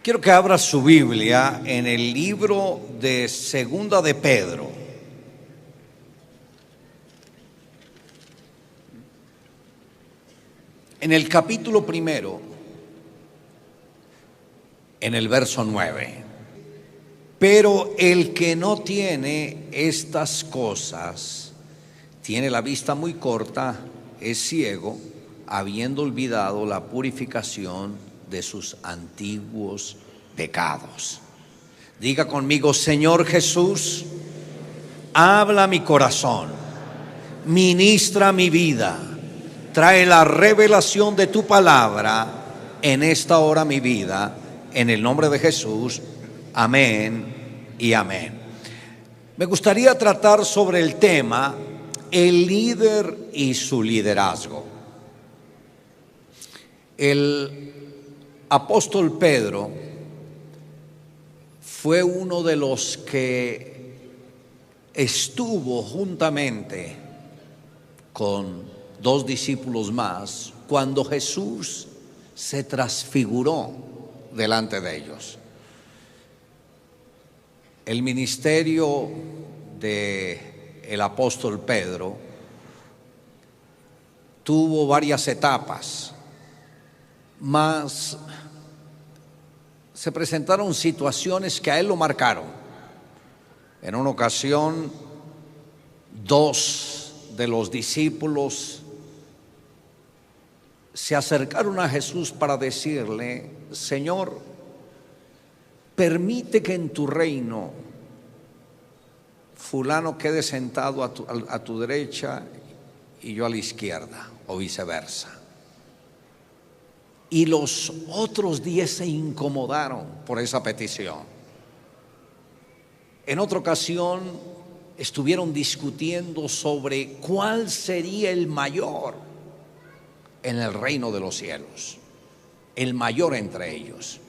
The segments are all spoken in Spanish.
Quiero que abra su Biblia en el libro de Segunda de Pedro. En el capítulo primero, en el verso 9. Pero el que no tiene estas cosas, tiene la vista muy corta, es ciego, habiendo olvidado la purificación de sus antiguos pecados. Diga conmigo: Señor Jesús, habla mi corazón, ministra mi vida, trae la revelación de tu palabra en esta hora mi vida, en el nombre de Jesús, amén y amén. Me gustaría tratar sobre el tema el líder y su liderazgo. El apóstol Pedro fue uno de los que estuvo juntamente con dos discípulos más cuando Jesús se transfiguró delante de ellos. El ministerio del apóstol Pedro tuvo varias etapas, mas se presentaron situaciones que a él lo marcaron. En una ocasión, dos de los discípulos se acercaron a Jesús para decirle: Señor, permite que en tu reino fulano quede sentado a tu derecha y yo a la izquierda, o viceversa. Y los otros 10 se incomodaron por esa petición. En otra ocasión estuvieron discutiendo sobre cuál sería el mayor en el reino de los cielos, el mayor entre ellos.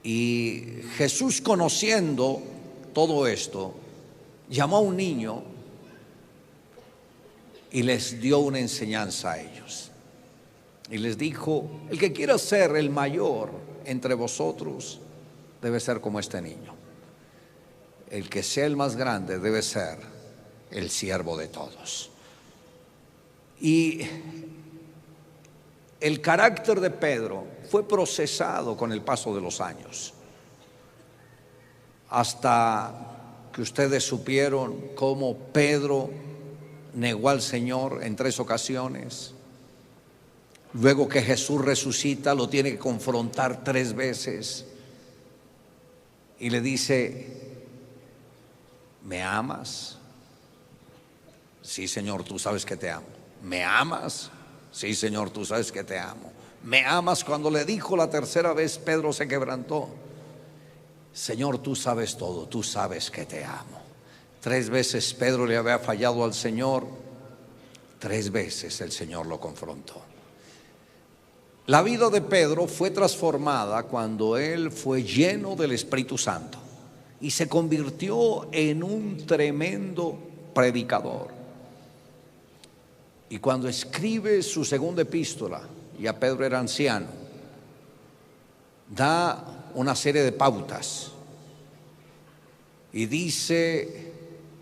Y Jesús, conociendo todo esto, llamó a un niño y les dio una enseñanza a ellos. Y les dijo: el que quiera ser el mayor entre vosotros debe ser como este niño. El que sea el más grande debe ser el siervo de todos. Y el carácter de Pedro fue procesado con el paso de los años, hasta que ustedes supieron cómo Pedro negó al Señor en 3 ocasiones. Luego que Jesús resucita, lo tiene que confrontar 3 veces y le dice: ¿me amas? Sí, Señor, tú sabes que te amo. ¿Me amas? Sí, Señor, tú sabes que te amo. ¿Me amas? Cuando le dijo la 3ª vez, Pedro se quebrantó. Señor, tú sabes todo, tú sabes que te amo. 3 veces Pedro le había fallado al Señor, 3 veces el Señor lo confrontó. La vida de Pedro fue transformada cuando él fue lleno del Espíritu Santo y se convirtió en un tremendo predicador. Y cuando escribe su segunda epístola, ya Pedro era anciano, da una serie de pautas y dice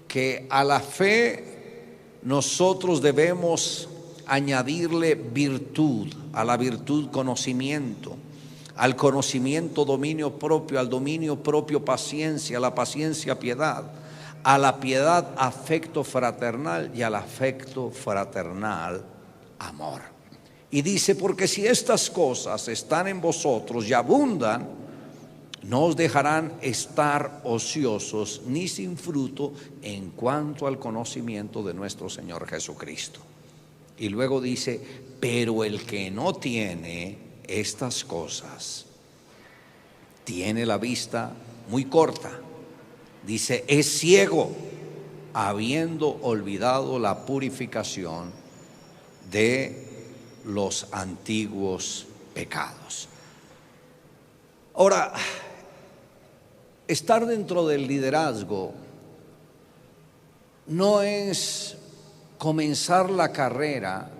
que a la fe nosotros debemos añadirle virtud, a la virtud conocimiento, al conocimiento dominio propio, al dominio propio paciencia, a la paciencia piedad, a la piedad afecto fraternal y al afecto fraternal amor. Y dice: porque si estas cosas están en vosotros y abundan, no os dejarán estar ociosos ni sin fruto en cuanto al conocimiento de nuestro Señor Jesucristo. Y luego dice: pero el que no tiene estas cosas tiene la vista muy corta. Dice: es ciego, habiendo olvidado la purificación de los antiguos pecados. Ahora, estar dentro del liderazgo no es comenzar la carrera,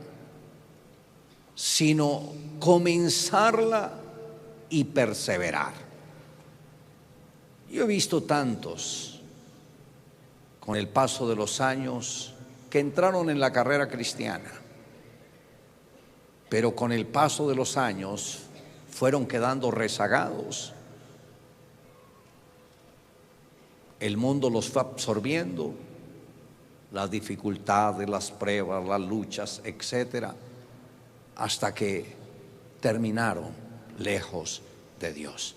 sino comenzarla y perseverar. Yo he visto tantos con el paso de los años que entraron en la carrera cristiana, pero con el paso de los años fueron quedando rezagados. El mundo los fue absorbiendo, las dificultades, las pruebas, las luchas, etcétera, hasta que terminaron lejos de Dios.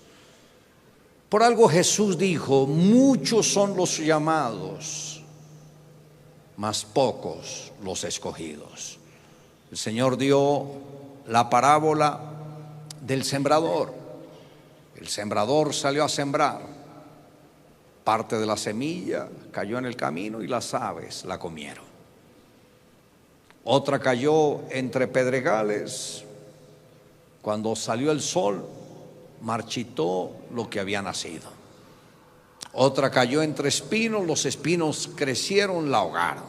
Por algo Jesús dijo: muchos son los llamados, mas pocos los escogidos. El Señor dio la parábola del sembrador. El sembrador salió a sembrar. Parte de la semilla cayó en el camino y las aves la comieron. Otra cayó entre pedregales. Cuando salió el sol, marchitó lo que había nacido. Otra cayó entre espinos, los espinos crecieron, la ahogaron.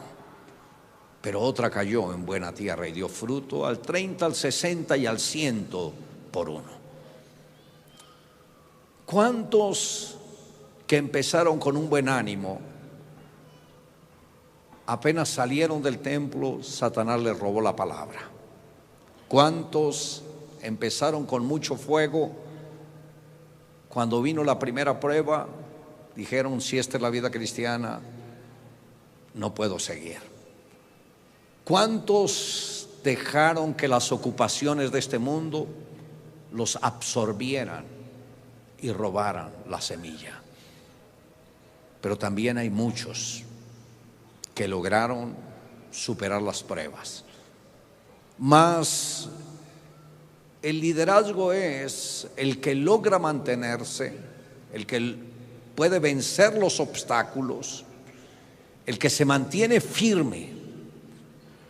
Pero otra cayó en buena tierra y dio fruto al 30, al 60 y al 100 por uno. ¿Cuántos que empezaron con un buen ánimo, apenas salieron del templo, Satanás les robó la palabra? ¿Cuántos empezaron con mucho fuego? Cuando vino la primera prueba, dijeron: si esta es la vida cristiana, no puedo seguir. ¿Cuántos dejaron que las ocupaciones de este mundo los absorbieran y robaran la semilla? Pero también hay muchos que lograron superar las pruebas. Mas el liderazgo es el que logra mantenerse, el que puede vencer los obstáculos, el que se mantiene firme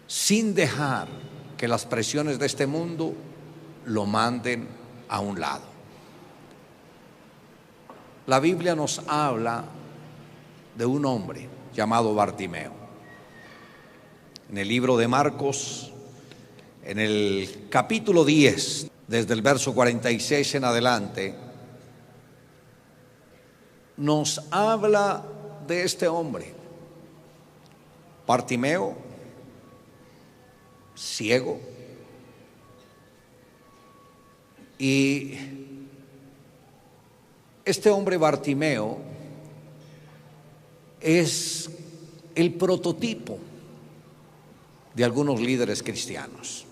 sin dejar que las presiones de este mundo lo manden a un lado. La Biblia nos habla de un hombre llamado Bartimeo. En el libro de Marcos, en el capítulo 10, desde el verso 46 en adelante, nos habla de este hombre, Bartimeo, ciego, y este hombre Bartimeo es el prototipo de algunos líderes cristianos.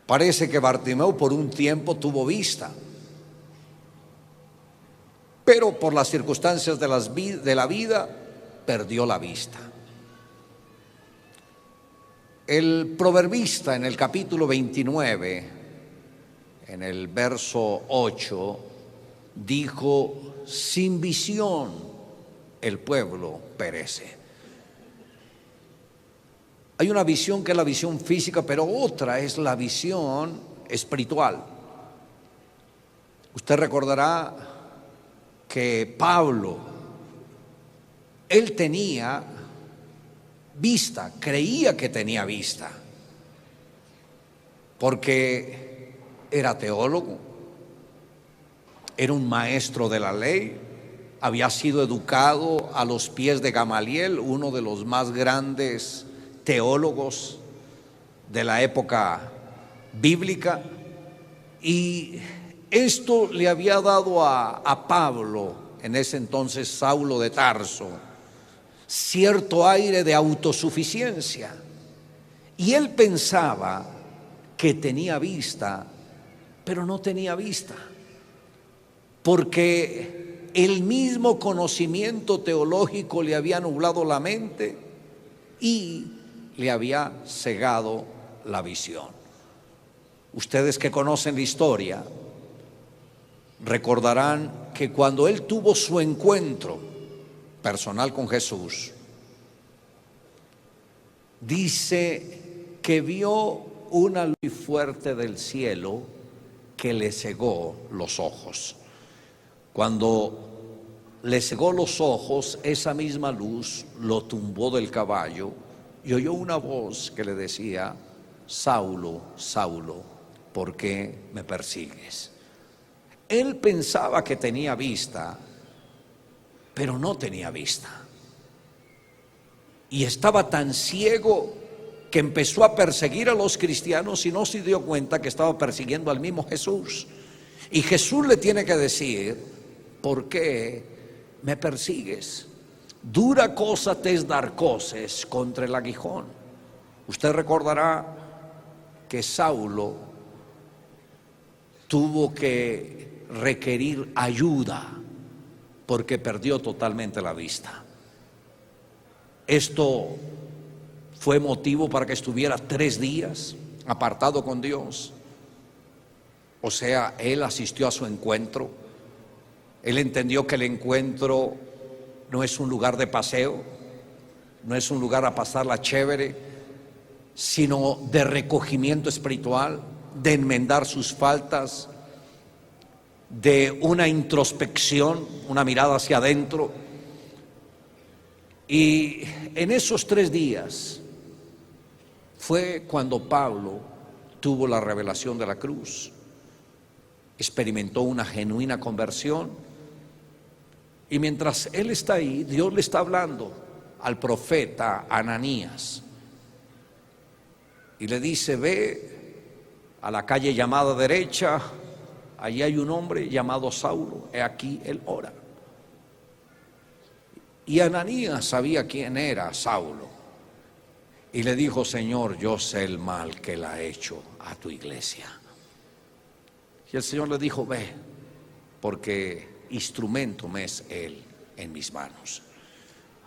Parece que Bartimeo por un tiempo tuvo vista, pero por las circunstancias de la vida perdió la vista. El proverbista en el capítulo 29, en el verso 8, dijo: sin visión el pueblo perece. Hay una visión que es la visión física, pero otra es la visión espiritual. Usted recordará que Pablo, él tenía vista, creía que tenía vista, porque era teólogo, era un maestro de la ley, había sido educado a los pies de Gamaliel, uno de los más grandes teólogos de la época bíblica, y esto le había dado a Pablo, en ese entonces Saulo de Tarso, cierto aire de autosuficiencia, y él pensaba que tenía vista, pero no tenía vista, porque el mismo conocimiento teológico le había nublado la mente y le había cegado la visión. Ustedes que conocen la historia recordarán que cuando él tuvo su encuentro personal con Jesús, dice que vio una luz fuerte del cielo que le cegó los ojos. Cuando le cegó los ojos, esa misma luz lo tumbó del caballo y oyó una voz que le decía: Saulo, Saulo, ¿por qué me persigues? Él pensaba que tenía vista, pero no tenía vista. Y estaba tan ciego que empezó a perseguir a los cristianos y no se dio cuenta que estaba persiguiendo al mismo Jesús. Y Jesús le tiene que decir: ¿por qué me persigues? Dura cosa te es dar coces contra el aguijón. Usted recordará que Saulo tuvo que requerir ayuda porque perdió totalmente la vista. Esto fue motivo para que estuviera 3 días apartado con Dios. O sea, él asistió a su encuentro. Él entendió que el encuentro no es un lugar de paseo, no es un lugar a pasarla chévere, sino de recogimiento espiritual, de enmendar sus faltas, de una introspección, una mirada hacia adentro. Y en esos 3 días fue cuando Pablo tuvo la revelación de la cruz, experimentó una genuina conversión. Y mientras él está ahí, Dios le está hablando al profeta Ananías y le dice: ve a la calle llamada derecha, allí hay un hombre llamado Saulo, he aquí él ora. Y Ananías sabía quién era Saulo y le dijo: Señor, yo sé el mal que él ha hecho a tu iglesia. Y el Señor le dijo: ve, porque instrumento me es él en mis manos.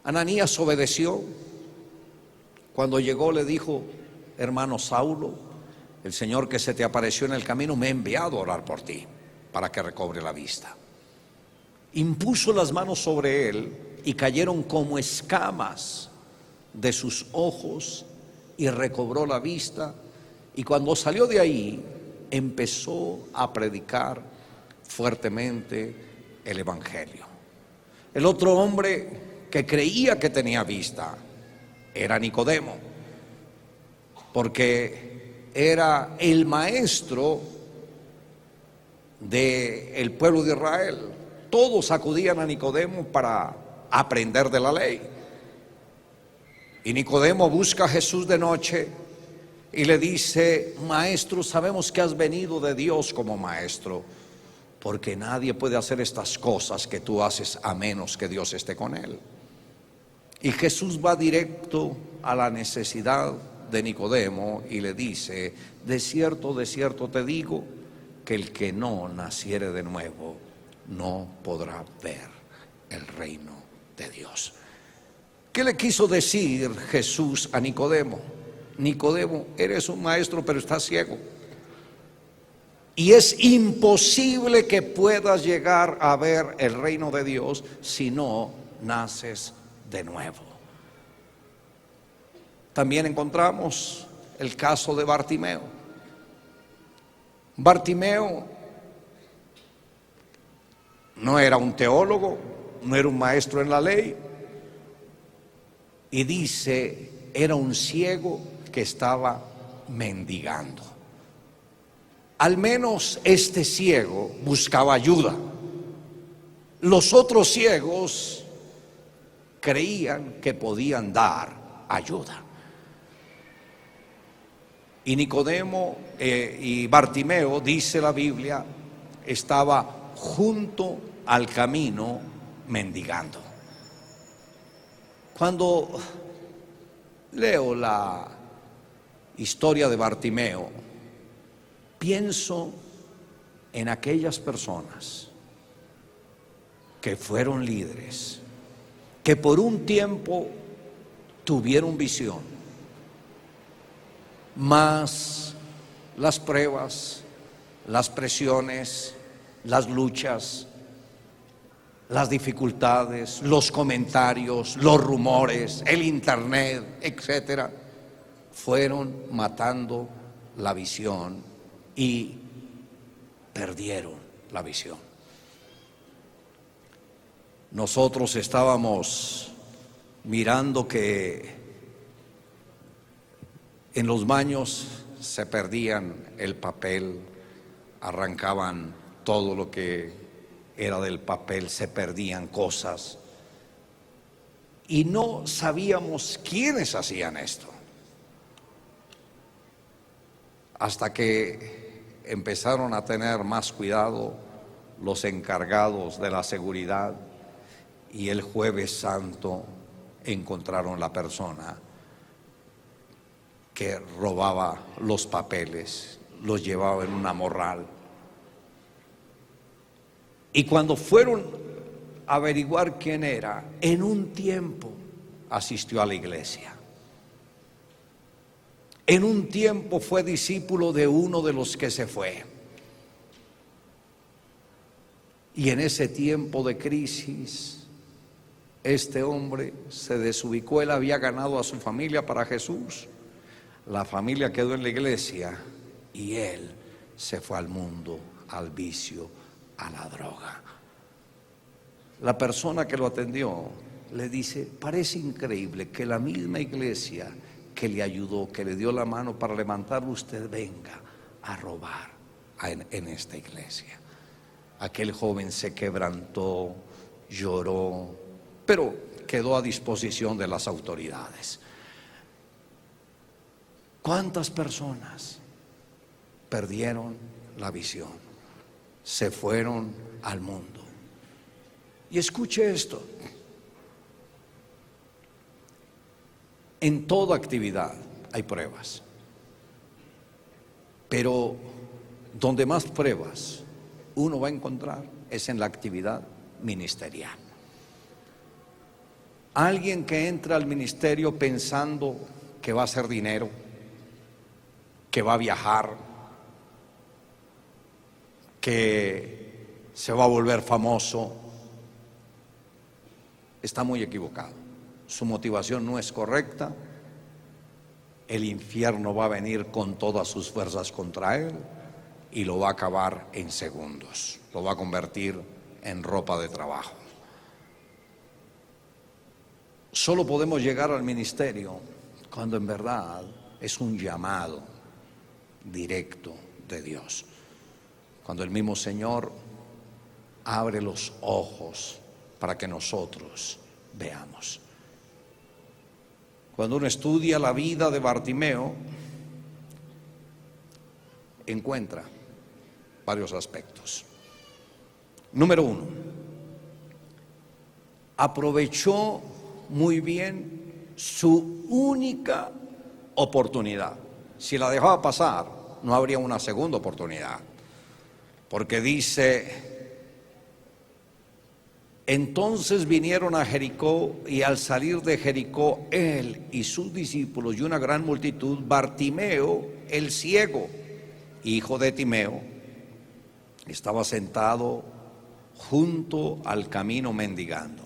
Ananías obedeció. Cuando llegó le dijo: hermano Saulo, el Señor que se te apareció en el camino me ha enviado a orar por ti para que recobre la vista. Impuso las manos sobre él y cayeron como escamas de sus ojos y recobró la vista. Y cuando salió de ahí empezó a predicar fuertemente el evangelio. El otro hombre que creía que tenía vista era Nicodemo, porque era el maestro del pueblo de Israel. Todos acudían a Nicodemo para aprender de la ley. Y Nicodemo busca a Jesús de noche y le dice: maestro, sabemos que has venido de Dios como maestro, porque nadie puede hacer estas cosas que tú haces a menos que Dios esté con él. Y Jesús va directo a la necesidad de Nicodemo y le dice: de cierto te digo, que el que no naciere de nuevo no podrá ver el reino de Dios. ¿Qué le quiso decir Jesús a Nicodemo? Nicodemo, eres un maestro pero estás ciego. Y es imposible que puedas llegar a ver el reino de Dios si no naces de nuevo. También encontramos el caso de Bartimeo. Bartimeo no era un teólogo, no era un maestro en la ley, y dice, era un ciego que estaba mendigando. Al menos este ciego buscaba ayuda. Los otros ciegos creían que podían dar ayuda. Y Nicodemo y Bartimeo, dice la Biblia, estaba junto al camino mendigando. Cuando leo la historia de Bartimeo, pienso en aquellas personas que fueron líderes, que por un tiempo tuvieron visión, mas las pruebas, las presiones, las luchas, las dificultades, los comentarios, los rumores, el internet, etcétera, fueron matando la visión y perdieron la visión. Nosotros estábamos mirando que en los baños se perdían el papel, arrancaban todo lo que era del papel, se perdían cosas. Y no sabíamos quiénes hacían esto. Hasta que empezaron a tener más cuidado los encargados de la seguridad, y el Jueves Santo encontraron la persona que robaba los papeles, los llevaba en una morral. Y cuando fueron a averiguar quién era, en un tiempo asistió a la iglesia. En un tiempo fue discípulo de uno de los que se fue. Y en ese tiempo de crisis, este hombre se desubicó. Él había ganado a su familia para Jesús. La familia quedó en la iglesia y él se fue al mundo, al vicio, a la droga. La persona que lo atendió le dice: parece increíble que la misma iglesia que le ayudó, que le dio la mano para levantarlo, usted venga a robar en esta iglesia. Aquel joven se quebrantó, lloró, pero quedó a disposición de las autoridades. ¿Cuántas personas perdieron la visión? Se fueron al mundo. Y escuche esto: en toda actividad hay pruebas, pero donde más pruebas uno va a encontrar es en la actividad ministerial. Alguien que entra al ministerio pensando que va a hacer dinero, que va a viajar, que se va a volver famoso, está muy equivocado. Su motivación no es correcta. El infierno va a venir con todas sus fuerzas contra él y lo va a acabar en segundos. Lo va a convertir en ropa de trabajo. Solo podemos llegar al ministerio cuando en verdad es un llamado directo de Dios. Cuando el mismo Señor abre los ojos para que nosotros veamos. Cuando uno estudia la vida de Bartimeo, encuentra varios aspectos. Número uno, aprovechó muy bien su única oportunidad. Si la dejaba pasar, no habría una segunda oportunidad. Porque dice: entonces vinieron a Jericó, y al salir de Jericó, él y sus discípulos y una gran multitud, Bartimeo, el ciego, hijo de Timeo, estaba sentado junto al camino mendigando.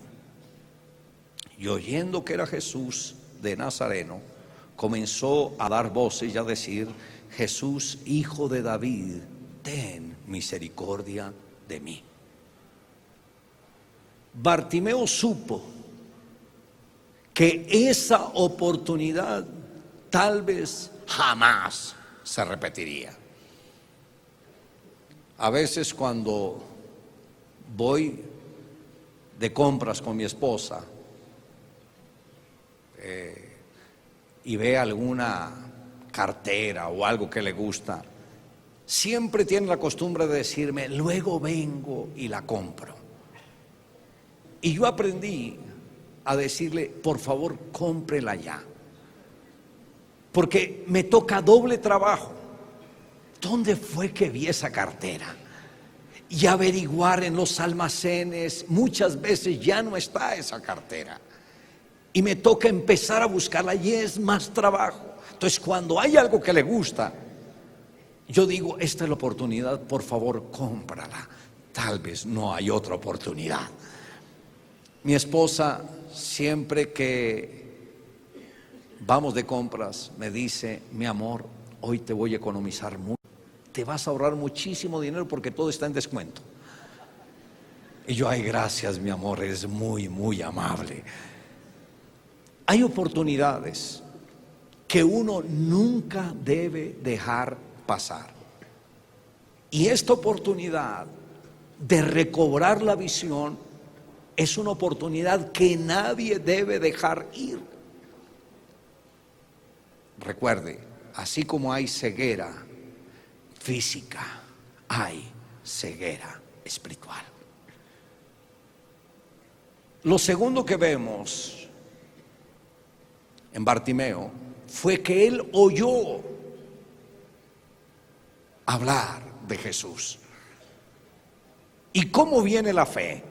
Y oyendo que era Jesús de Nazareno, comenzó a dar voces y a decir: Jesús, hijo de David, ten misericordia de mí. Bartimeo supo que esa oportunidad tal vez jamás se repetiría. A veces cuando voy de compras con mi esposa y ve alguna cartera o algo que le gusta, siempre tiene la costumbre de decirme: luego vengo y la compro. Y yo aprendí a decirle: por favor, cómprela ya, porque me toca doble trabajo. ¿Dónde fue que vi esa cartera? Y averiguar en los almacenes. Muchas veces ya no está esa cartera y me toca empezar a buscarla, y es más trabajo. Entonces, cuando hay algo que le gusta, yo digo: esta es la oportunidad, por favor, cómprala. Tal vez no hay otra oportunidad. Mi esposa, siempre que vamos de compras, me dice: mi amor, hoy te voy a economizar mucho, te vas a ahorrar muchísimo dinero porque todo está en descuento. Y yo: ay, gracias, mi amor, eres muy, muy amable. Hay oportunidades que uno nunca debe dejar pasar. Y esta oportunidad de recobrar la visión es una oportunidad que nadie debe dejar ir. Recuerde, así como hay ceguera física, hay ceguera espiritual. Lo segundo que vemos en Bartimeo fue que él oyó hablar de Jesús. ¿Y cómo viene la fe?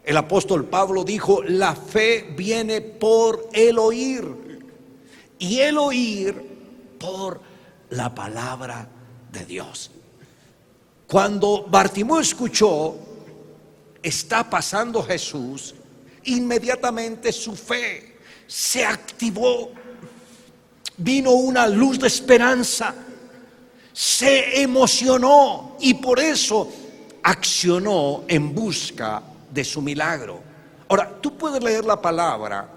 El apóstol Pablo dijo: la fe viene por el oír, y el oír por la palabra de Dios. Cuando Bartimeo escuchó, está pasando Jesús, inmediatamente su fe se activó, vino una luz de esperanza, se emocionó y por eso accionó en busca de su milagro. Ahora, tú puedes leer la palabra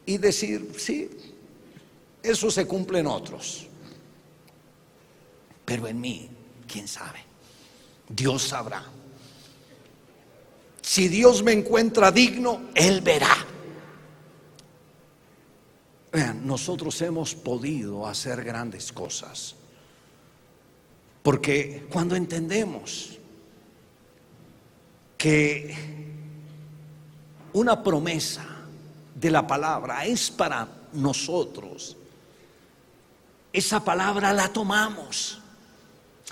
y decir: sí, eso se cumple en otros, pero en mí, ¿quién sabe? Dios sabrá. Si Dios me encuentra digno, Él verá. Vean, nosotros hemos podido hacer grandes cosas, porque cuando entendemos que una promesa de la palabra es para nosotros, esa palabra la tomamos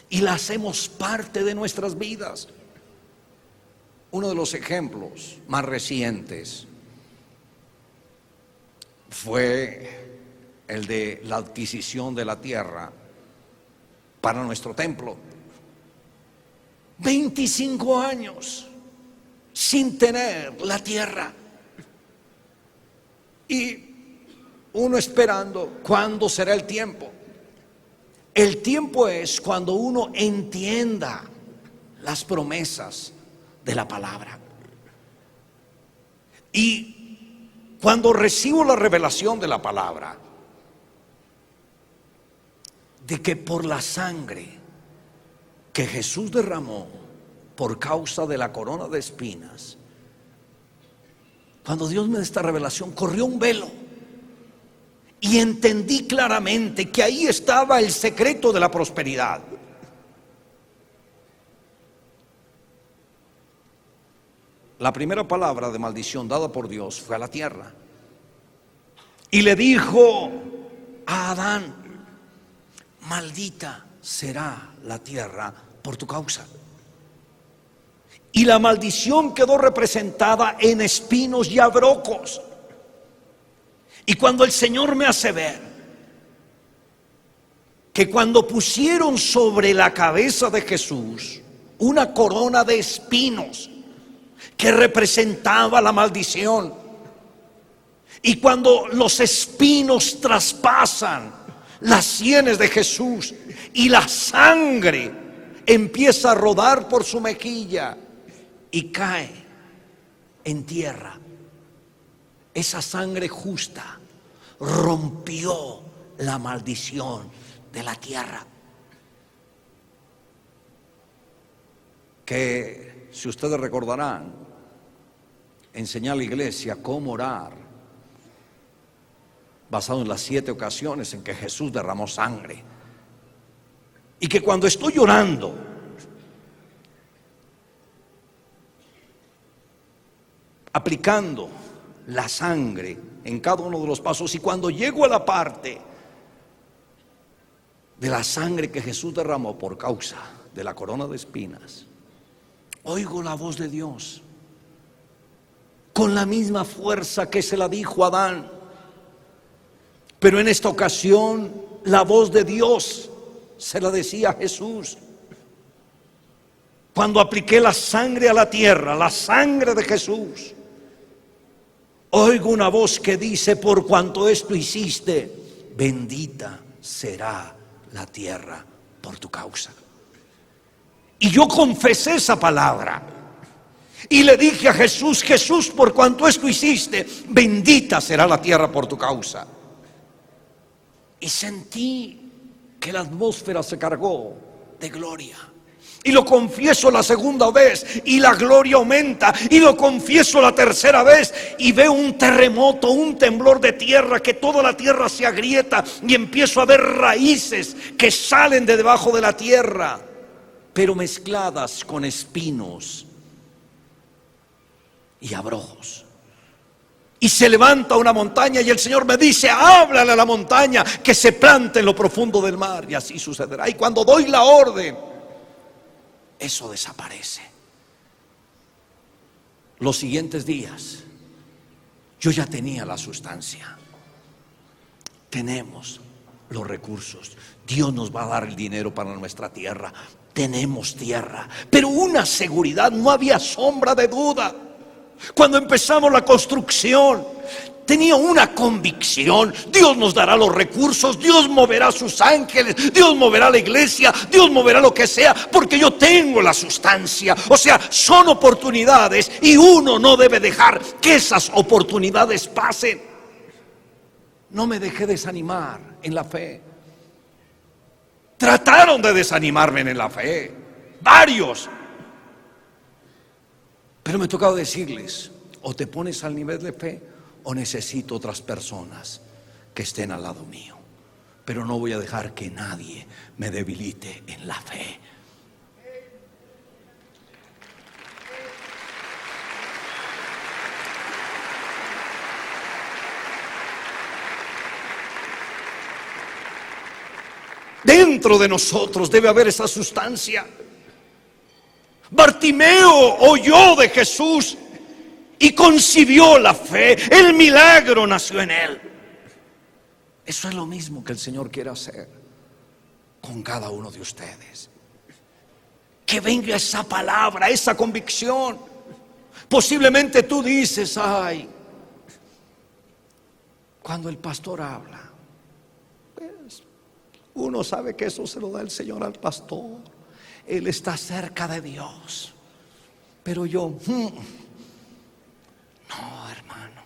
y la hacemos parte de nuestras vidas. Uno de los ejemplos más recientes fue el de la adquisición de la tierra para nuestro templo. 25 años sin tener la tierra, y uno esperando cuándo será el tiempo. El tiempo es cuando uno entienda las promesas de la palabra. Y cuando recibo la revelación de la palabra, de que por la sangre que Jesús derramó por causa de la corona de espinas, cuando Dios me da esta revelación, corrió un velo y entendí claramente que ahí estaba el secreto de la prosperidad. La primera palabra de maldición dada por Dios fue a la tierra, y le dijo a Adán: maldita será la tierra por tu causa. Y la maldición quedó representada en espinos y abrocos. Y cuando el Señor me hace ver que cuando pusieron sobre la cabeza de Jesús una corona de espinos que representaba la maldición, y cuando los espinos traspasan las sienes de Jesús y la sangre empieza a rodar por su mejilla y cae en tierra, esa sangre justa rompió la maldición de la tierra. Que, si ustedes recordarán, enseñé a la iglesia cómo orar basado en las 7 ocasiones en que Jesús derramó sangre, y que cuando estoy orando, aplicando la sangre en cada uno de los pasos, y cuando llego a la parte de la sangre que Jesús derramó por causa de la corona de espinas, oigo la voz de Dios con la misma fuerza que se la dijo a Adán, pero en esta ocasión la voz de Dios se la decía a Jesús. Cuando apliqué la sangre a la tierra, la sangre de Jesús, oigo una voz que dice: por cuanto esto hiciste, bendita será la tierra por tu causa. Y yo confesé esa palabra y le dije a Jesús: Jesús, por cuanto esto hiciste, bendita será la tierra por tu causa. y sentí que la atmósfera se cargó de gloria. Y lo confieso la segunda vez y la gloria aumenta. Y lo confieso la tercera vez y veo un terremoto, un temblor de tierra, que toda la tierra se agrieta y empiezo a ver raíces que salen de debajo de la tierra, pero mezcladas con espinos y abrojos. Y se levanta una montaña y el Señor me dice: háblale a la montaña que se plante en lo profundo del mar. Y así sucederá. Y cuando doy la orden, eso desaparece. Los siguientes días yo ya tenía la sustancia. Tenemos los recursos. Dios nos va a dar el dinero para nuestra tierra. Tenemos tierra, pero una seguridad, no había sombra de duda. Cuando empezamos la construcción, tenía una convicción: Dios nos dará los recursos, Dios moverá sus ángeles, Dios moverá la iglesia, Dios moverá lo que sea, porque yo tengo la sustancia. O sea, son oportunidades y uno no debe dejar que esas oportunidades pasen. No me dejé desanimar en la fe. Trataron de desanimarme en la fe, varios. Pero me tocaba decirles: o te pones al nivel de fe, o necesito otras personas que estén al lado mío. Pero no voy a dejar que nadie me debilite en la fe. Dentro de nosotros debe haber esa sustancia. Bartimeo oyó de Jesús y concibió la fe. El milagro nació en él. Eso es lo mismo que el Señor quiere hacer con cada uno de ustedes. Que venga esa palabra, esa convicción. Posiblemente tú dices: ay, cuando el pastor habla, pues, uno sabe que eso se lo da el Señor al pastor. Él está cerca de Dios. Pero yo, no, hermano,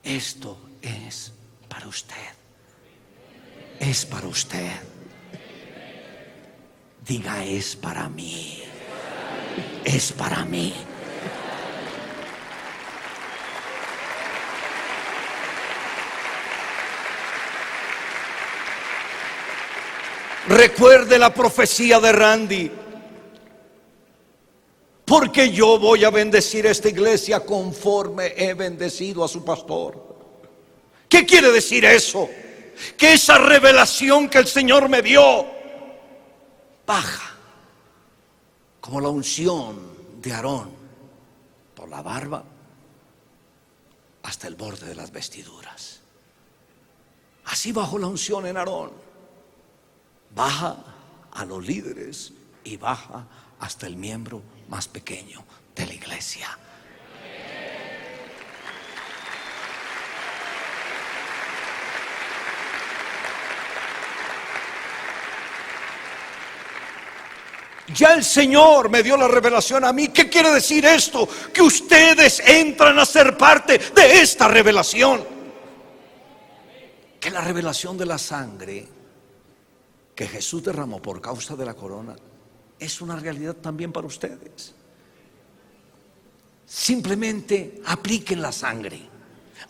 esto es para usted. Es para usted. Diga: es para mí. Es para mí. Recuerde la profecía de Randy: porque yo voy a bendecir esta iglesia conforme he bendecido a su pastor. ¿Qué quiere decir eso? Que esa revelación que el Señor me dio baja como la unción de Aarón, por la barba hasta el borde de las vestiduras. Así bajó la unción en Aarón. Baja a los líderes y baja hasta el miembro más pequeño de la iglesia. Ya el Señor me dio la revelación a mí. ¿Qué quiere decir esto? Que ustedes entran a ser parte de esta revelación. Que la revelación de la sangre que Jesús derramó por causa de la corona es una realidad también para ustedes. Simplemente apliquen la sangre,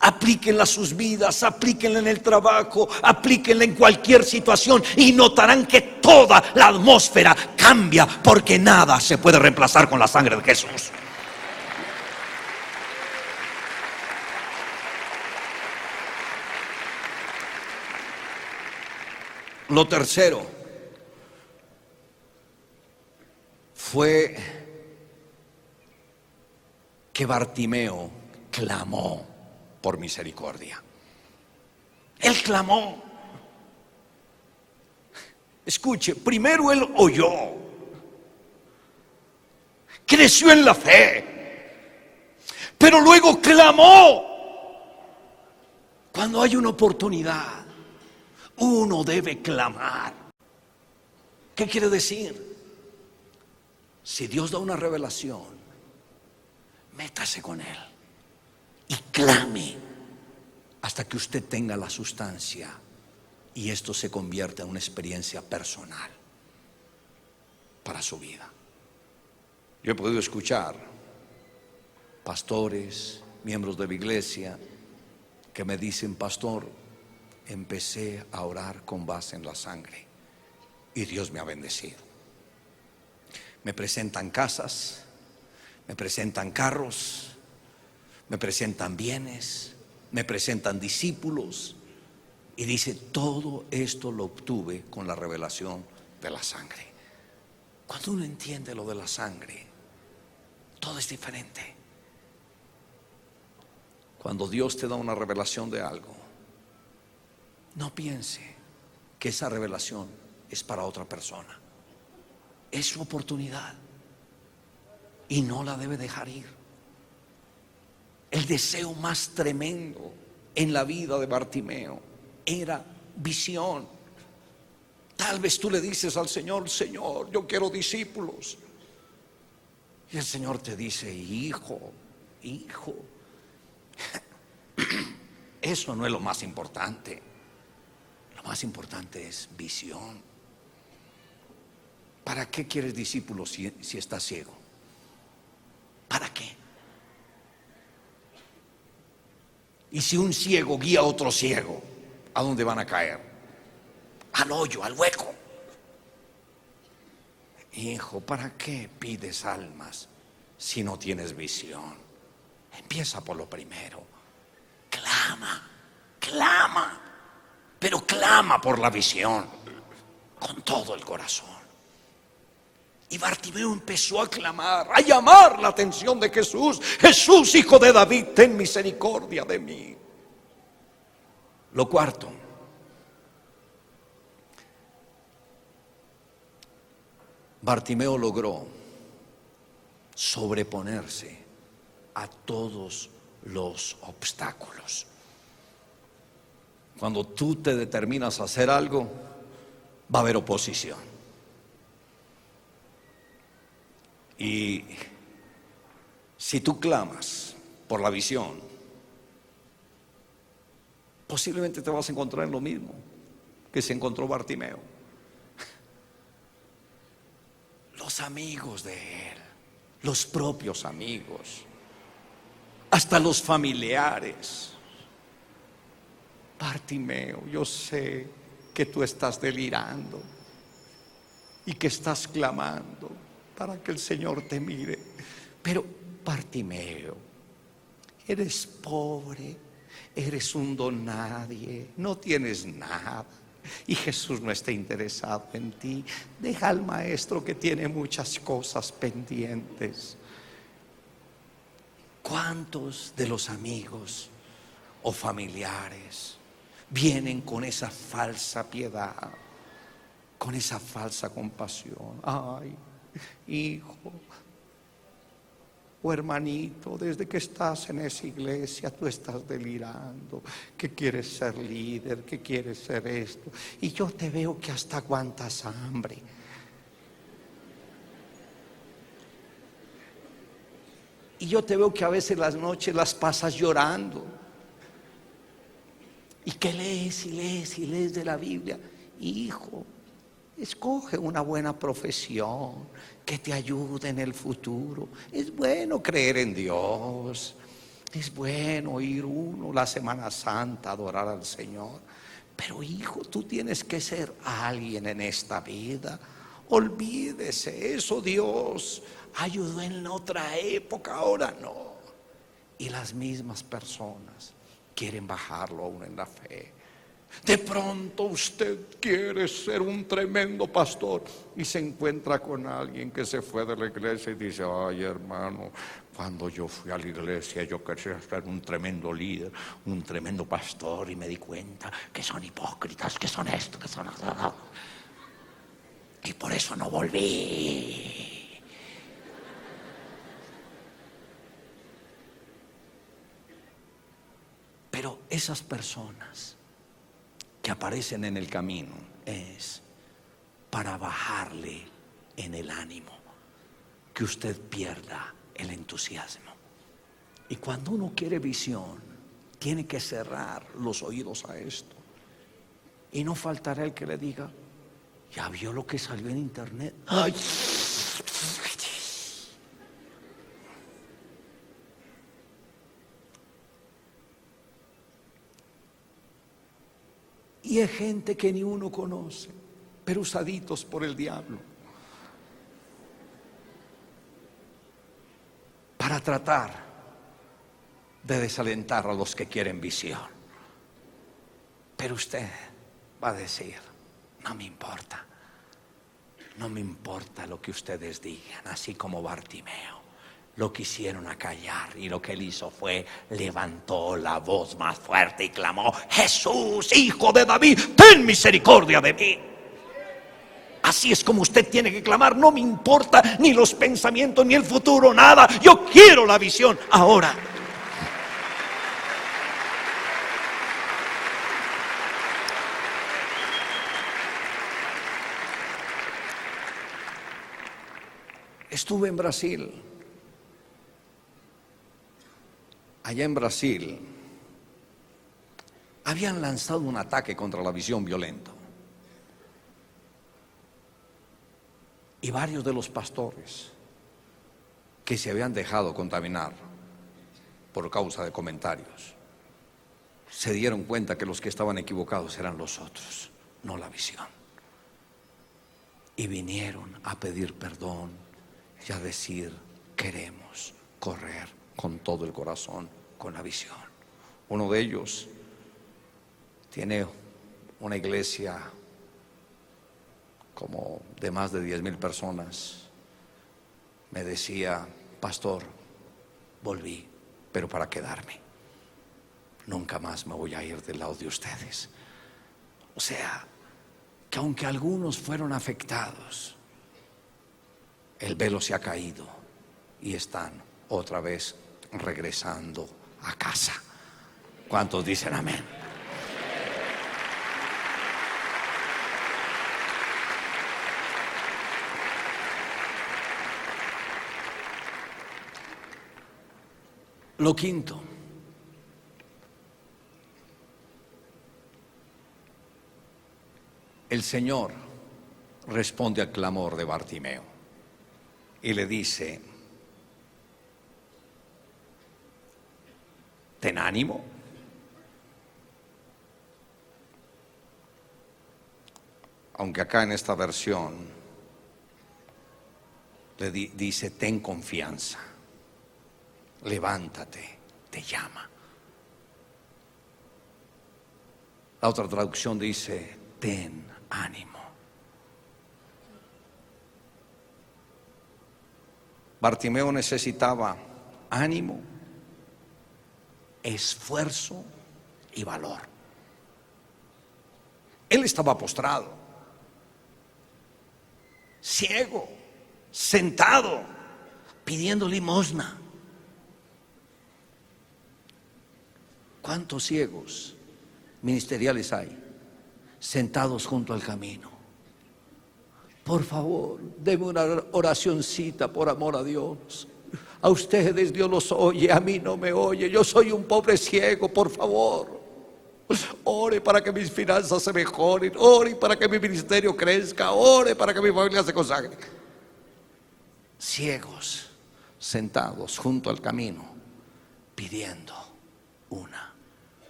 aplíquenla a sus vidas, aplíquenla en el trabajo, aplíquenla en cualquier situación y notarán que toda la atmósfera cambia, porque nada se puede reemplazar con la sangre de Jesús. Lo tercero fue que Bartimeo clamó por misericordia. Él clamó. Escuche, primero él oyó, creció en la fe, pero luego clamó. Cuando hay una oportunidad, uno debe clamar. ¿Qué quiere decir? Si Dios da una revelación, métase con Él y clame hasta que usted tenga la sustancia y esto se convierte en una experiencia personal para su vida. Yo he podido escuchar pastores, miembros de la iglesia, que me dicen: pastor, empecé a orar con base en la sangre y Dios me ha bendecido. Me presentan casas, me presentan carros, me presentan bienes, me presentan discípulos, y dice: todo esto lo obtuve con la revelación de la sangre. Cuando uno entiende lo de la sangre, todo es diferente. Cuando Dios te da una revelación de algo, no piense que esa revelación es para otra persona. Es su oportunidad y no la debe dejar ir. El deseo más tremendo en la vida de Bartimeo era visión. Tal vez tú le dices al Señor: Señor, yo quiero discípulos. Y el Señor te dice: hijo, eso no es lo más importante. Lo más importante es visión. ¿Para qué quieres discípulos si estás ciego? ¿Para qué? Y si un ciego guía a otro ciego, ¿a dónde van a caer? Al hoyo, al hueco. Hijo, ¿para qué pides almas si no tienes visión? Empieza por lo primero. Clama, pero clama por la visión con todo el corazón. Y Bartimeo empezó a clamar, a llamar la atención de Jesús: Jesús, hijo de David, ten misericordia de mí. Lo cuarto, Bartimeo logró sobreponerse a todos los obstáculos. Cuando tú te determinas a hacer algo, va a haber oposición. Y si tú clamas por la visión, posiblemente te vas a encontrar en lo mismo que se encontró Bartimeo. Los amigos de él, los propios amigos, hasta los familiares: Bartimeo, yo sé que tú estás delirando y que estás clamando para que el Señor te mire, pero Bartimeo, eres pobre, eres un don nadie, no tienes nada, y Jesús no está interesado en ti. Deja al maestro, que tiene muchas cosas pendientes. ¿Cuántos de los amigos o familiares vienen con esa falsa piedad, con esa falsa compasión? Ay, hijo o hermanito, desde que estás en esa iglesia tú estás delirando, que quieres ser líder, que quieres ser esto, y yo te veo que hasta aguantas hambre. Y yo te veo que a veces las noches las pasas llorando. Y que lees y lees y lees de la Biblia. Hijo, escoge una buena profesión que te ayude en el futuro. Es bueno creer en Dios. Es bueno ir uno la Semana Santa a adorar al Señor. Pero hijo, tú tienes que ser alguien en esta vida. Olvídese, eso Dios ayudó en otra época, ahora no. Y las mismas personas quieren bajarlo aún en la fe. De pronto usted quiere ser un tremendo pastor y se encuentra con alguien que se fue de la iglesia y dice: ay, hermano, cuando yo fui a la iglesia yo quería ser un tremendo líder, un tremendo pastor, y me di cuenta que son hipócritas, que son esto, que son eso, y por eso no volví. Pero esas personas que aparecen en el camino es para bajarle en el ánimo, que usted pierda el entusiasmo. Y cuando uno quiere visión, tiene que cerrar los oídos a esto. Y no faltará el que le diga: ¿ya vio lo que salió en internet? Ay. Y hay gente que ni uno conoce, pero usaditos por el diablo para tratar de desalentar a los que quieren visión. Pero usted va a decir: no me importa, no me importa lo que ustedes digan. Así como Bartimeo, lo quisieron acallar, y lo que él hizo fue levantó la voz más fuerte y clamó: Jesús, hijo de David, ten misericordia de mí. Así es como usted tiene que clamar. No me importa ni los pensamientos ni el futuro, nada. Yo quiero la visión ahora. Estuve en Brasil. Allá en Brasil habían lanzado un ataque contra la visión violento. Y varios de los pastores que se habían dejado contaminar por causa de comentarios se dieron cuenta que los que estaban equivocados eran los otros, no la visión. Y vinieron a pedir perdón y a decir: queremos correr con todo el corazón con la visión. Uno de ellos tiene una iglesia como de más de 10,000 personas. Me decía: pastor, volví, pero para quedarme. Nunca más me voy a ir del lado de ustedes. O sea, que aunque algunos fueron afectados, el velo se ha caído y están otra vez regresando a casa. ¿Cuántos dicen amén? Lo quinto: el Señor responde al clamor de Bartimeo y le dice: ten ánimo. Aunque acá en esta versión le dice: ten confianza, levántate, te llama. La otra traducción dice: ten ánimo. Bartimeo necesitaba ánimo, esfuerzo y valor. Él estaba postrado, ciego, sentado, pidiendo limosna. ¿Cuántos ciegos ministeriales hay sentados junto al camino? Por favor, deme una oracioncita por amor a Dios. A ustedes Dios los oye, a mí no me oye. Yo soy un pobre ciego, por favor. Ore para que mis finanzas se mejoren. Ore para que mi ministerio crezca. Ore para que mi familia se consagre. Ciegos, sentados junto al camino, pidiendo una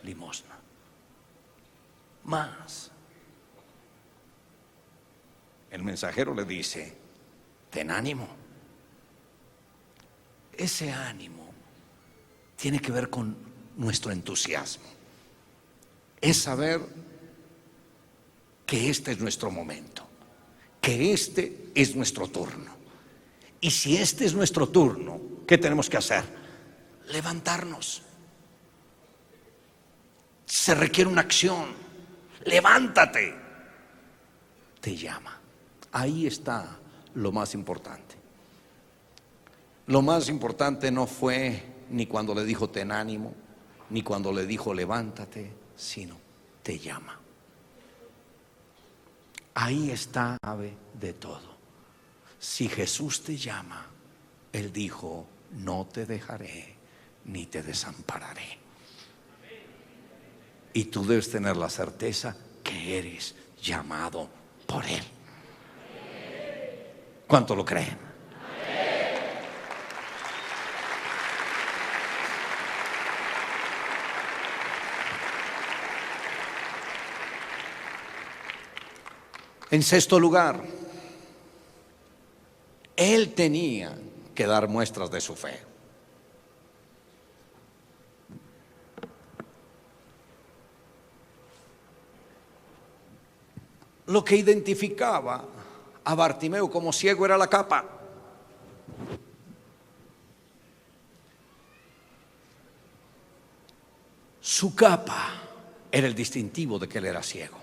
limosna. Más, el mensajero le dice: ten ánimo. Ese ánimo tiene que ver con nuestro entusiasmo. Es saber que este es nuestro momento, que este es nuestro turno. Y si este es nuestro turno, ¿qué tenemos que hacer? Levantarnos. Se requiere una acción. Levántate. Te llama. Ahí está lo más importante. Lo más importante no fue ni cuando le dijo ten ánimo, ni cuando le dijo levántate, sino te llama. Ahí está la clave de todo. Si Jesús te llama, Él dijo: no te dejaré ni te desampararé. Y tú debes tener la certeza que eres llamado por Él. ¿Cuánto lo creen? En sexto lugar, Él tenía que dar muestras de su fe. Lo que identificaba a Bartimeo como ciego era la capa. Su capa era el distintivo de que él era ciego.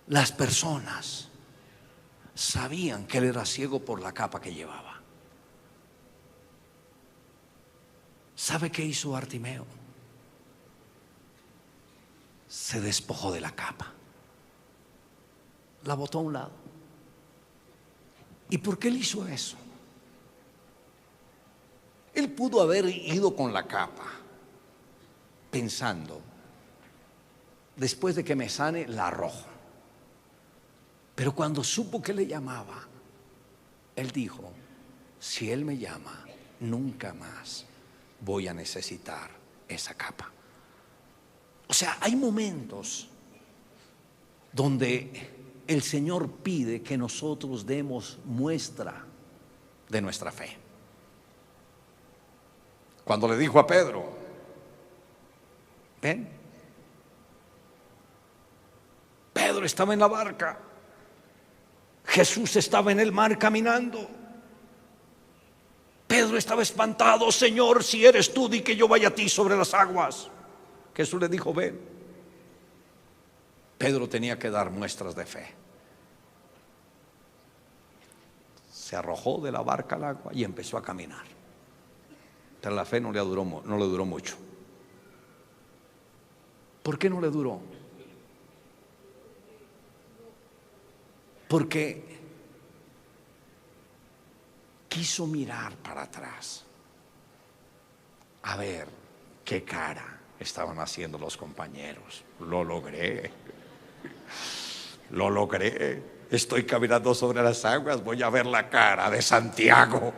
Las personas sabían que él era ciego por la capa que llevaba. ¿Sabe qué hizo Bartimeo? Se despojó de la capa, la botó a un lado. ¿Y por qué él hizo eso? Él pudo haber ido con la capa pensando, después de que me sane, la arrojo. Pero cuando supo que le llamaba, él dijo, si Él me llama, nunca más voy a necesitar esa capa. O sea, hay momentos donde el Señor pide que nosotros demos muestra de nuestra fe. Cuando le dijo a Pedro, ven, Pedro estaba en la barca, Jesús estaba en el mar caminando. Pedro estaba espantado, Señor, si eres tú, di que yo vaya a ti sobre las aguas. Jesús le dijo, ven. Pedro tenía que dar muestras de fe. Se arrojó de la barca al agua y empezó a caminar. Pero la fe no le duró mucho. ¿Por qué no le duró? Porque quiso mirar para atrás a ver qué cara estaban haciendo los compañeros. Lo logré. Lo logré. Estoy caminando sobre las aguas, voy a ver la cara de Santiago.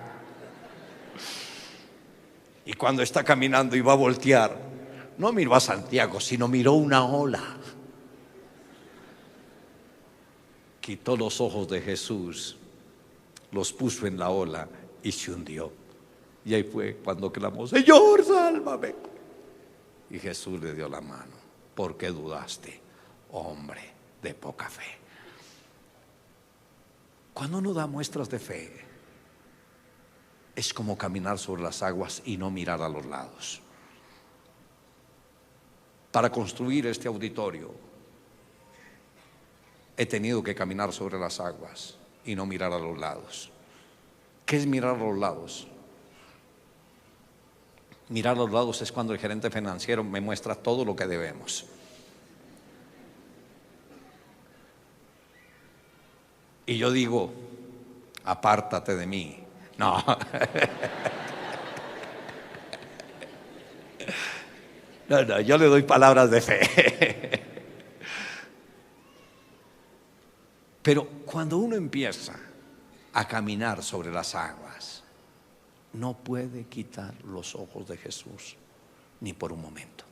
Y cuando está caminando y va a voltear, no miró a Santiago, sino miró una ola. Quitó los ojos de Jesús, los puso en la ola y se hundió. Y ahí fue cuando clamó, Señor, sálvame. Y Jesús le dio la mano. ¿Por qué dudaste, hombre de poca fe? Cuando uno da muestras de fe, es como caminar sobre las aguas y no mirar a los lados. Para construir este auditorio, he tenido que caminar sobre las aguas y no mirar a los lados. ¿Qué es mirar a los lados? Mirar a los lados es cuando el gerente financiero me muestra todo lo que debemos. Y yo digo, apártate de mí. No. No, yo le doy palabras de fe. Pero cuando uno empieza a caminar sobre las aguas, no puede quitar los ojos de Jesús, ni por un momento.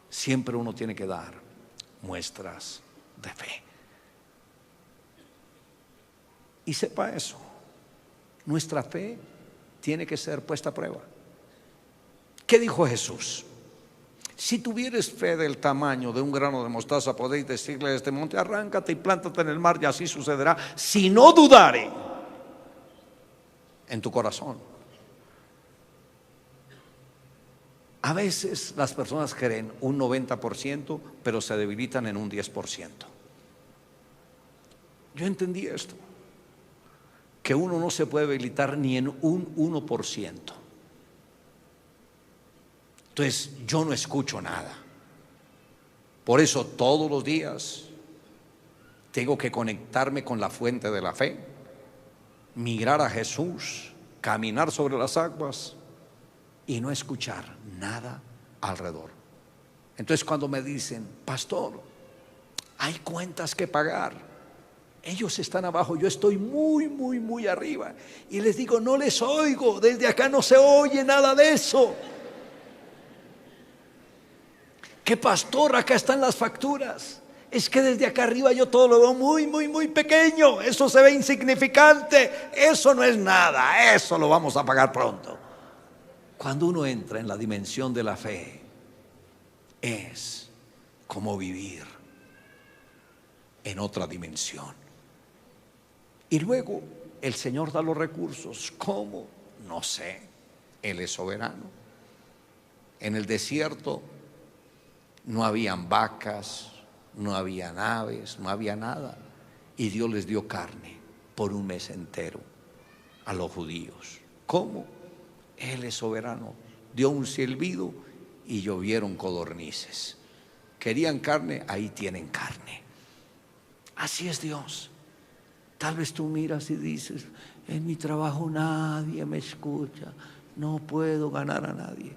Siempre uno tiene que dar muestras de fe. Y sepa eso, nuestra fe tiene que ser puesta a prueba. ¿Qué dijo Jesús? Si tuvieres fe del tamaño de un grano de mostaza, podéis decirle a este monte, arráncate y plántate en el mar, y así sucederá, si no dudare en tu corazón. A veces las personas creen un 90%, pero se debilitan en un 10%. Yo entendí esto, que uno no se puede debilitar ni en un 1%. Entonces yo no escucho nada. Por eso todos los días tengo que conectarme con la fuente de la fe, mirar a Jesús, caminar sobre las aguas y no escuchar nada alrededor. Entonces cuando me dicen, pastor, hay cuentas que pagar, ellos están abajo, yo estoy muy arriba, y les digo, no les oigo, desde acá no se oye nada de eso. ¿Qué pastor? Acá están las facturas. Es que desde acá arriba yo todo lo veo muy pequeño, eso se ve insignificante, eso no es nada, eso lo vamos a pagar pronto. Cuando uno entra en la dimensión de la fe, es como vivir en otra dimensión. Y luego el Señor da los recursos. ¿Cómo? No sé. Él es soberano. En el desierto no habían vacas, no había naves, no había nada. Y Dios les dio carne por un mes entero a los judíos. ¿Cómo? Él es soberano. Dio un silbido y llovieron codornices. Querían carne, ahí tienen carne. Así es Dios. Tal vez tú miras y dices, en mi trabajo nadie me escucha, no puedo ganar a nadie.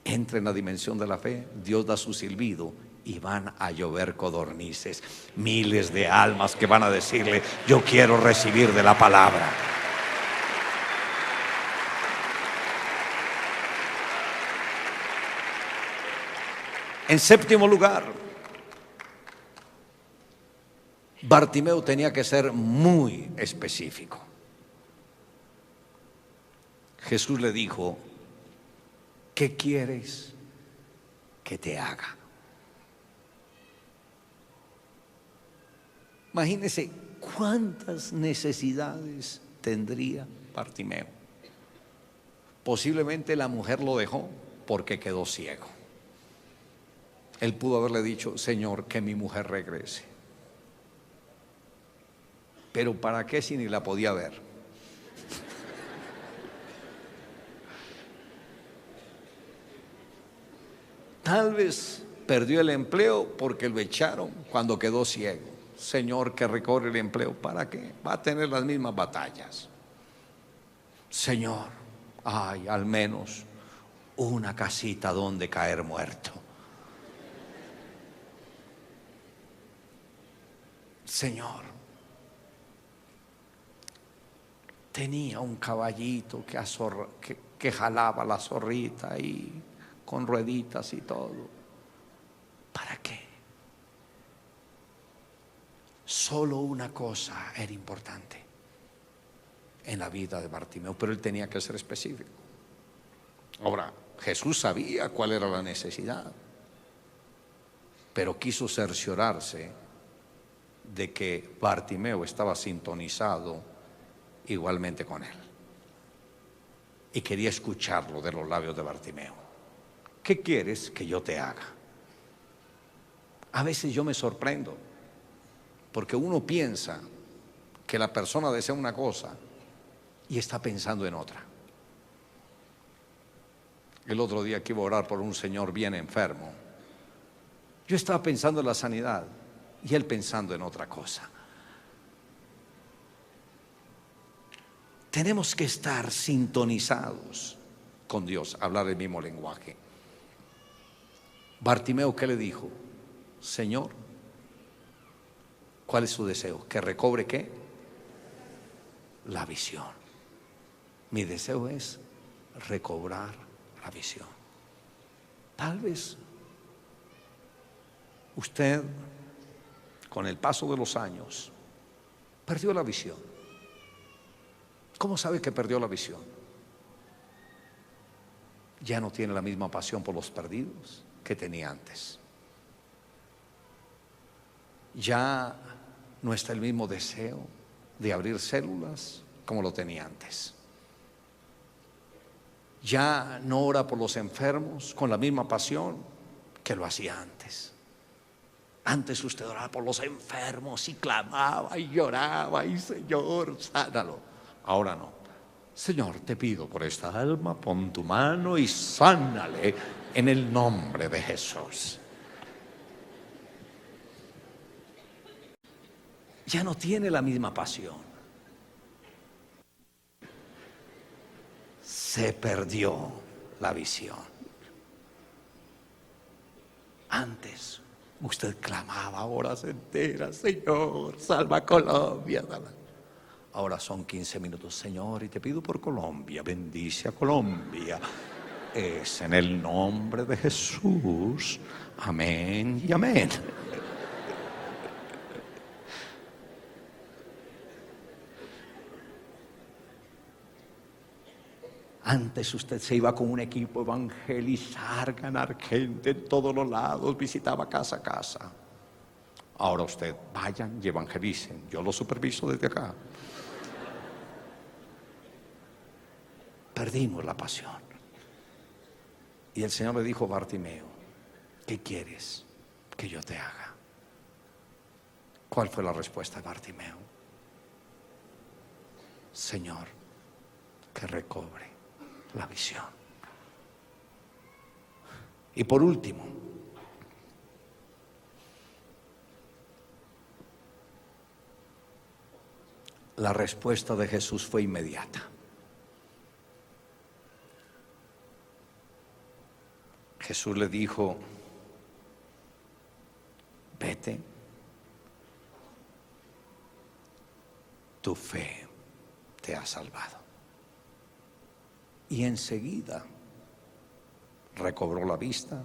Entra en la dimensión de la fe, Dios da su silbido y van a llover codornices. Miles de almas que van a decirle, yo quiero recibir de la palabra. En séptimo lugar, Bartimeo tenía que ser muy específico. Jesús le dijo, ¿qué quieres que te haga? Imagínense cuántas necesidades tendría Bartimeo. Posiblemente la mujer lo dejó porque quedó ciego. Él pudo haberle dicho, Señor, que mi mujer regrese. Pero ¿para qué si ni la podía ver? Tal vez perdió el empleo porque lo echaron cuando quedó ciego. Señor, que recobre el empleo, ¿para qué? Va a tener las mismas batallas. Señor, ay, al menos una casita donde caer muerto. Señor, tenía un caballito que jalaba la zorrita ahí con rueditas y todo. ¿Para qué? Solo una cosa era importante en la vida de Bartimeo, pero él tenía que ser específico. Ahora, Jesús sabía cuál era la necesidad, pero quiso cerciorarse de que Bartimeo estaba sintonizado igualmente con él. Y quería escucharlo de los labios de Bartimeo. ¿Qué quieres que yo te haga? A veces yo me sorprendo, porque uno piensa que la persona desea una cosa y está pensando en otra. El otro día que iba a orar por un señor bien enfermo, yo estaba pensando en la sanidad y él pensando en otra cosa. Tenemos que estar sintonizados con Dios, hablar el mismo lenguaje. Bartimeo, ¿qué le dijo? Señor, ¿cuál es su deseo? ¿Que recobre qué? La visión. Mi deseo es recobrar la visión. Tal vez usted, con el paso de los años, perdió la visión. ¿Cómo sabe que perdió la visión? Ya no tiene la misma pasión por los perdidos que tenía antes. Ya no está el mismo deseo de abrir células como lo tenía antes. Ya no ora por los enfermos con la misma pasión que lo hacía antes. Antes usted oraba por los enfermos y clamaba y lloraba y Señor, sánalo. Ahora no. Señor, te pido por esta alma, pon tu mano y sánale en el nombre de Jesús. Ya no tiene la misma pasión. Se perdió la visión. Antes usted clamaba horas enteras: Señor, salva a Colombia. Ahora son 15 minutos: Señor, y te pido por Colombia, bendice a Colombia. Es en el nombre de Jesús. Amén y amén. Antes usted se iba con un equipo a evangelizar, ganar gente en todos los lados, visitaba casa a casa. Ahora usted, vayan y evangelicen, yo lo superviso desde acá. Perdimos la pasión. Y el Señor le dijo a Bartimeo: ¿qué quieres que yo te haga? ¿Cuál fue la respuesta de Bartimeo? Señor, que recobre la visión. Y por último, la respuesta de Jesús fue inmediata. Jesús le dijo: vete, tu fe te ha salvado. Y enseguida recobró la vista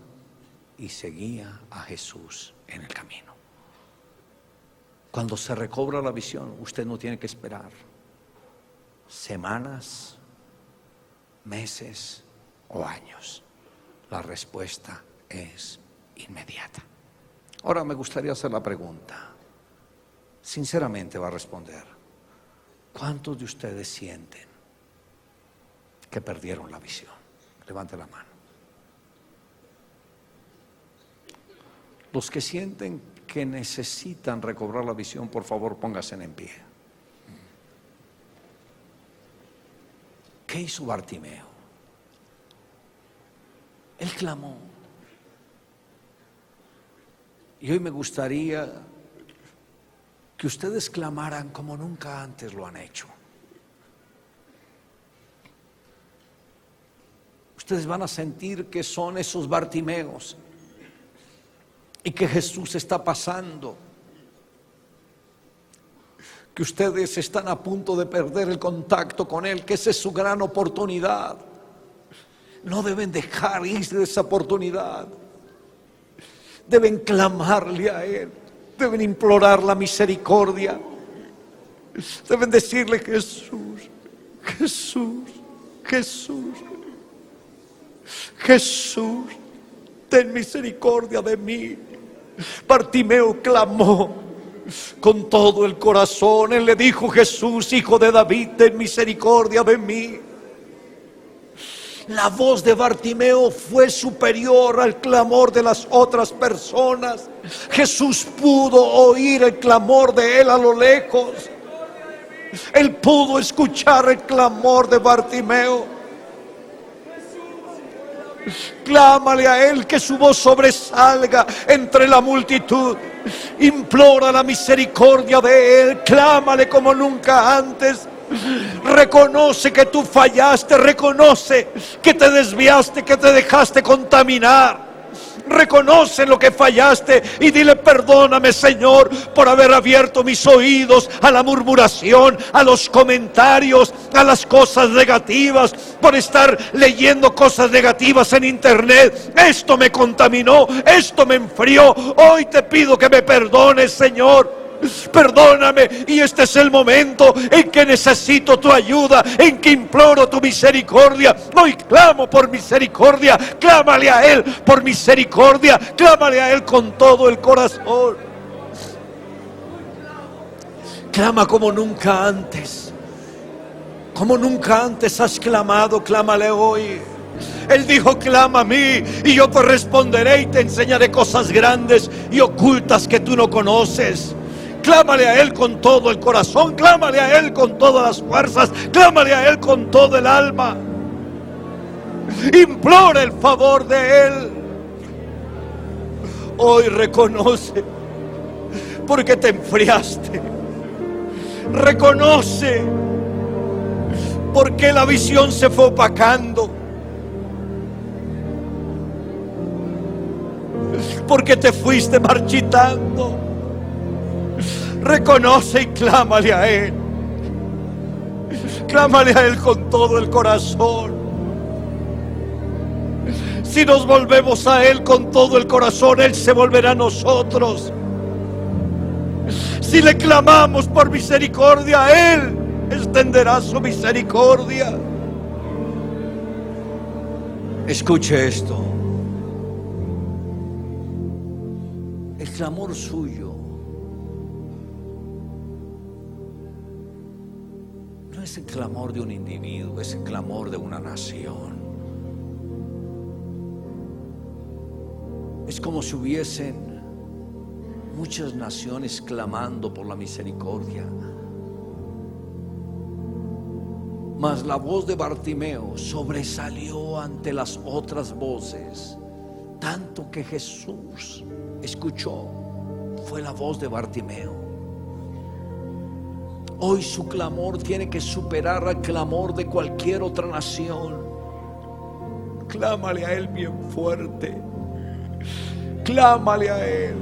y seguía a Jesús en el camino. Cuando se recobra la visión, usted no tiene que esperar semanas, meses o años. La respuesta es inmediata. Ahora me gustaría hacer la pregunta. Sinceramente va a responder: ¿cuántos de ustedes sienten que perdieron la visión? Levante la mano. Los que sienten que necesitan recobrar la visión, por favor, pónganse en pie. ¿Qué hizo Bartimeo? Él clamó. Y hoy me gustaría que ustedes clamaran como nunca antes lo han hecho. Ustedes van a sentir que son esos Bartimeos y que Jesús está pasando, que ustedes están a punto de perder el contacto con Él, que esa es su gran oportunidad. No deben dejar ir de esa oportunidad. Deben clamarle a Él, deben implorar la misericordia, deben decirle: Jesús, Jesús, Jesús, Jesús, ten misericordia de mí. Bartimeo clamó con todo el corazón. Él le dijo: Jesús, hijo de David, ten misericordia de mí. La voz de Bartimeo fue superior al clamor de las otras personas. Jesús pudo oír el clamor de él a lo lejos. Él pudo escuchar el clamor de Bartimeo. Clámale a Él, que su voz sobresalga entre la multitud. Implora la misericordia de Él. Clámale como nunca antes. Reconoce que tú fallaste. Reconoce que te desviaste, que te dejaste contaminar. Reconoce lo que fallaste y dile: perdóname, Señor, por haber abierto mis oídos a la murmuración, a los comentarios, a las cosas negativas, por estar leyendo cosas negativas en internet. Esto me contaminó, esto me enfrió. Hoy te pido que me perdones, Señor. Perdóname, y este es el momento en que necesito tu ayuda, en que imploro tu misericordia. Hoy clamo por misericordia. Clámale a Él por misericordia. Clámale a Él con todo el corazón. Clama como nunca antes. Como nunca antes has clamado, clámale hoy. Él dijo: clama a mí y yo te responderé y te enseñaré cosas grandes y ocultas que tú no conoces. Clámale a Él con todo el corazón, clámale a Él con todas las fuerzas, clámale a Él con todo el alma. Implora el favor de Él. Hoy reconoce porque te enfriaste. Reconoce porque la visión se fue opacando. porque te fuiste marchitando. Reconoce y clámale a Él. Clámale a Él con todo el corazón. Si nos volvemos a Él con todo el corazón, Él se volverá a nosotros. Si le clamamos por misericordia, Él extenderá su misericordia. Escuche esto. El clamor suyo no es el clamor de un individuo, es el clamor de una nación. Es como si hubiesen muchas naciones clamando por la misericordia. Mas la voz de Bartimeo sobresalió ante las otras voces, tanto que Jesús escuchó. Fue la voz de Bartimeo. Hoy su clamor tiene que superar al clamor de cualquier otra nación. Clámale a Él bien fuerte. Clámale a Él.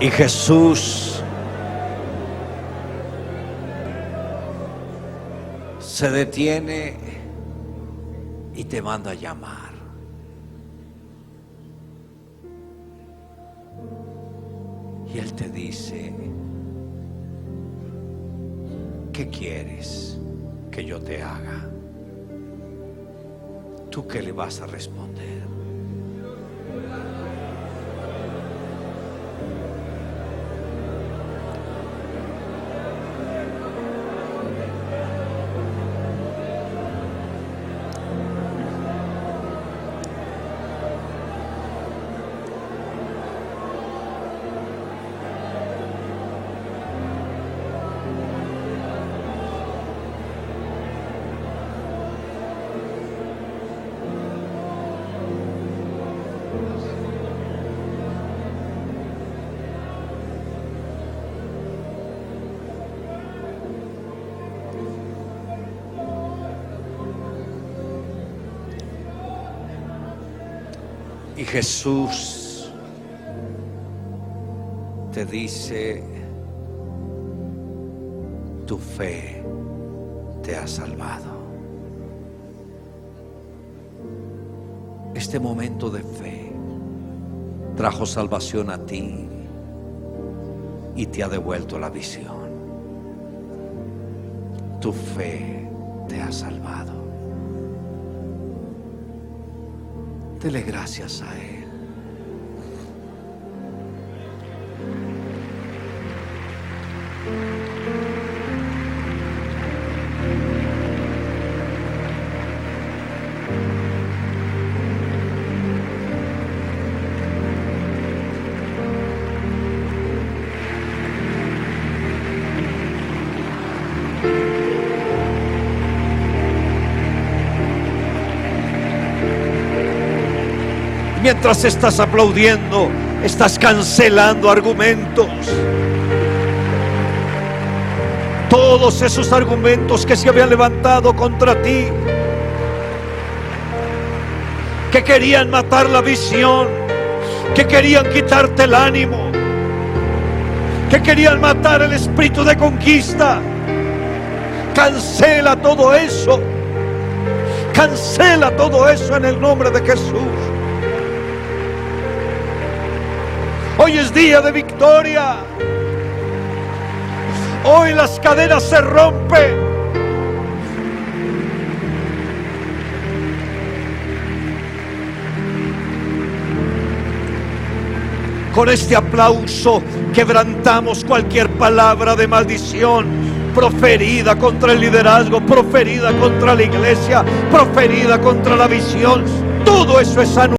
Y Jesús se detiene y te manda a llamar. Y Él te dice: ¿qué quieres que yo te haga? ¿Tú qué le vas a responder? Y Jesús te dice: tu fe te ha salvado. Este momento de fe trajo salvación a ti y te ha devuelto la visión. Tu fe te ha salvado. Dele gracias a Él. Mientras estás aplaudiendo, estás cancelando argumentos. Todos esos argumentos que se habían levantado contra ti, que querían matar la visión, que querían quitarte el ánimo, que querían matar el espíritu de conquista. Cancela todo eso. Cancela todo eso en el nombre de Jesús. Hoy es día de victoria. Hoy las cadenas se rompen. Con este aplauso quebrantamos cualquier palabra de maldición proferida contra el liderazgo, proferida contra la iglesia, proferida contra la visión. Todo eso es anulado.